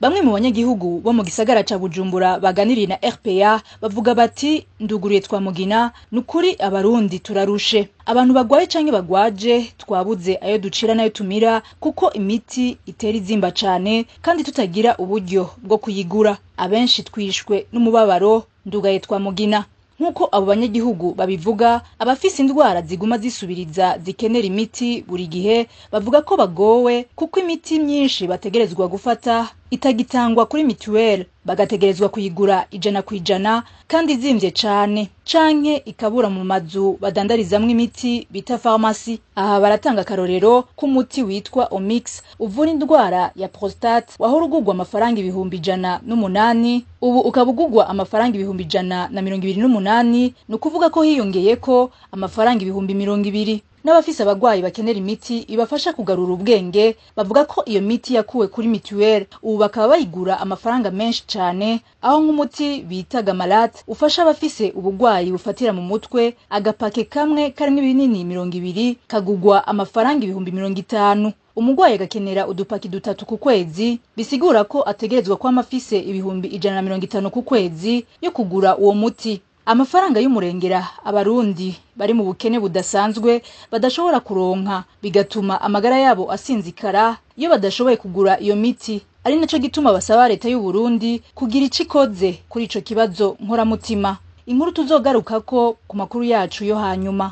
Bamwe mu banyagihugu bo mu gisagara ca Bujumbura baganiriye na RPA bavuga bati nduguriye Twamugina nukuri abarundi turarushe. Abantu bagwaye canke bagwaje twabuze ayo ducira nayo tumira kuko imiti itera izimba cane kandi tutagira uburyo bwo kuyigura. Abenshi twishwe n'umubabaro ndugaye Twamugina. Nkuko abo banyagihugu babivuga, abafise indwara ziguma zisubiriza zikenera imiti buri gihe bavuga ko bagowe kuko imiti myinshi bategerezwa gufata itagitangwa kuri mituelle, bagategerezwa kuyigura 100% kandi izimvye cane, canke ikabura mu mazu badandarizamwe imiti bita pharmacie. Aha baratanga akarorero k'umuti witwa Omix uvura indwara ya prostate wahora ugurwa amafaranga 108, ubu ukabugurwa amafaranga 128, nukuvuga ko hiyongeyeko amafaranga 200. N'abafise abagwayi bakenera imiti ibafasha kugarura ubwenge bavuga ko iyo miti yakuwe kuri mituelle ubu bakaba bayigura amafaranga menshi cane, aho nk'umuti bita Gamalate ufasha abafise ubugwayi bufatira mu mutwe agapake kamwe karimo ibinini 200 kagugwa amafaranga 50. Umugwayi agakenera udupaki 3 ku kwezi, bisigura ko ategerezwa kwa mafise 150 ku kwezi yo kugura uwo muti. Amafaranga y'umurengera abarundi bari mu bukene budasanzwe badashobora kuronka, bigatuma amagara yabo asinzikara iyo badashoboye kugura iyo miti. Ari naco gituma basaba leta y'u Burundi kugira icikoze kuri ico kibazo nkoramutima. Inkuru tuzogarukako ku makuru yacu yo hanyuma.